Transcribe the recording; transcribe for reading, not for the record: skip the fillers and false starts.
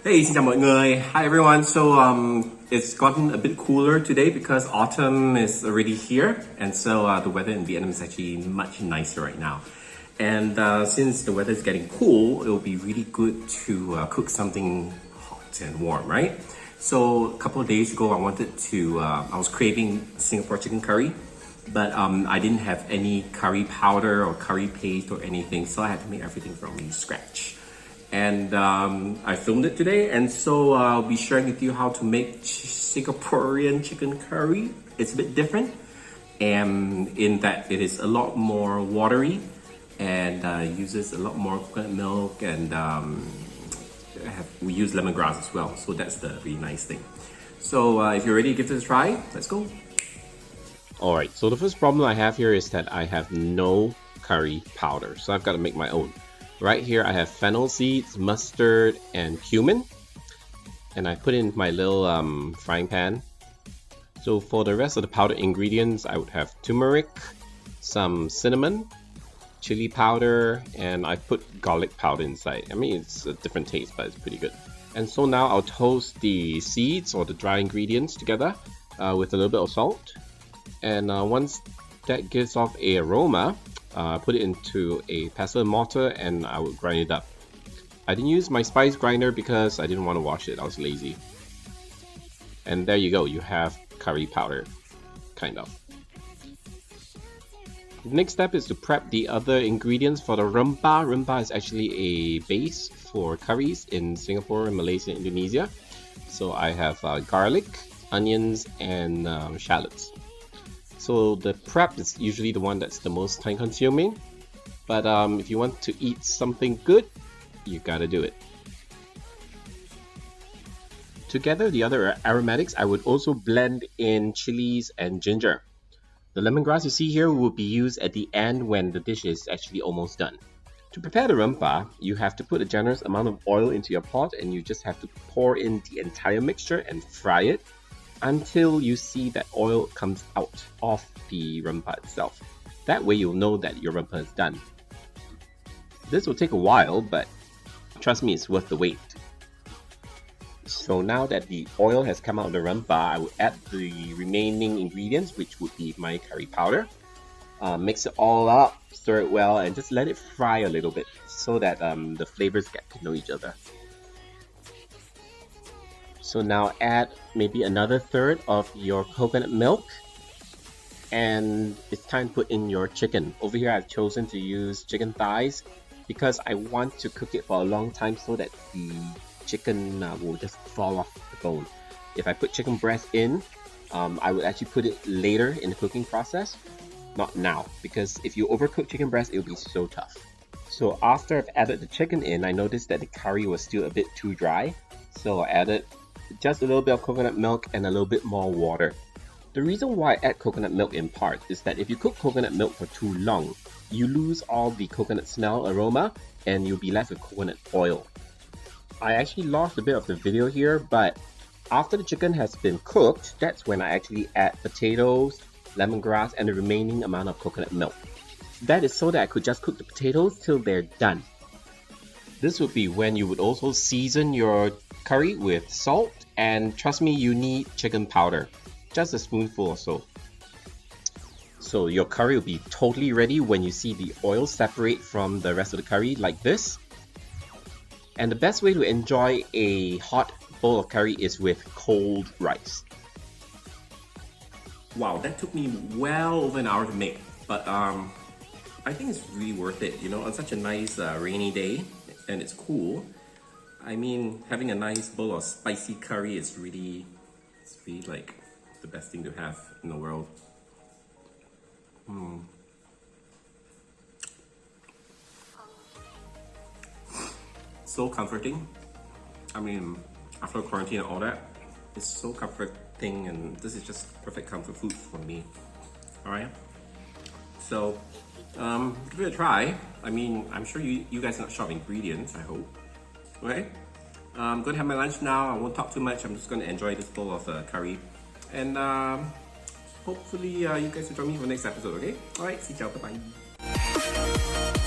Hey, xin chào mọi người. Hi everyone. So it's gotten a bit cooler today because autumn is already here, and so the weather in Vietnam is actually much nicer right now. And since the weather is getting cool, it will be really good to cook something hot and warm, right? So a couple of days ago, I was craving Singapore chicken curry, but I didn't have any curry powder or curry paste or anything, so I had to make everything from scratch. And I filmed it today, and so I'll be sharing with you how to make Singaporean chicken curry. It's a bit different, and in that it is a lot more watery and uses a lot more coconut milk, and we use lemongrass as well. So that's the really nice thing. So if you're ready to give this a try, let's go. Alright, so the first problem I have here is that I have no curry powder, so I've got to make my own. Right here I have fennel seeds, mustard, and cumin, and I put in my little frying pan. So for the rest of the powder ingredients, I would have turmeric, some cinnamon, chili powder, and I put garlic powder inside. I mean, it's a different taste, but it's pretty good. And so now I'll toast the seeds or the dry ingredients together with a little bit of salt. And once that gives off an aroma, put it into a pestle and mortar, and I would grind it up. I didn't use my spice grinder because I didn't want to wash it. I was lazy. And there you go. You have curry powder, kind of. The next step is to prep the other ingredients for the rempah. Rempah is actually a base for curries in Singapore, Malaysia, and Indonesia. So I have garlic, onions, and shallots. So the prep is usually the one that's the most time consuming, but if you want to eat something good, you gotta do it. Together, the other aromatics, I would also blend in chilies and ginger. The lemongrass you see here will be used at the end when the dish is actually almost done. To prepare the rempah, you have to put a generous amount of oil into your pot, and you just have to pour in the entire mixture and fry it until you see that oil comes out of the rempah itself. That way you'll know that your rempah is done. This will take a while, but trust me, it's worth the wait. So now that the oil has come out of the rempah, I will add the remaining ingredients, which would be my curry powder. Mix it all up, stir it well, and just let it fry a little bit so that the flavors get to know each other. So now add maybe another third of your coconut milk, and it's time to put in your chicken. Over here I've chosen to use chicken thighs because I want to cook it for a long time so that the chicken will just fall off the bone. If I put chicken breast in, I would actually put it later in the cooking process, not now, because if you overcook chicken breast, it will be so tough. So after I've added the chicken in, I noticed that the curry was still a bit too dry, so I added just a little bit of coconut milk and a little bit more water. The reason why I add coconut milk in part is that if you cook coconut milk for too long, you lose all the coconut smell aroma and you'll be left with coconut oil. I actually lost a bit of the video here, but after the chicken has been cooked, that's when I actually add potatoes, lemongrass, and the remaining amount of coconut milk. That is so that I could just cook the potatoes till they're done. This would be when you would also season your curry with salt, and trust me, you need chicken powder, just a spoonful or so. So your curry will be totally ready when you see the oil separate from the rest of the curry like this. And the best way to enjoy a hot bowl of curry is with cold rice. Wow, that took me well over an hour to make, but I think it's really worth it. You know, on such a nice rainy day, and it's cool. I mean, having a nice bowl of spicy curry is really like the best thing to have in the world. So comforting. I mean, after quarantine and all that, it's so comforting, and this is just perfect comfort food for me. Alright? So, give it a try. I mean, I'm sure you guys are not short of ingredients, I hope. Right? I'm going to have my lunch now. I won't talk too much. I'm just going to enjoy this bowl of curry. And hopefully you guys will join me for the next episode, okay? Alright, see you, bye-bye.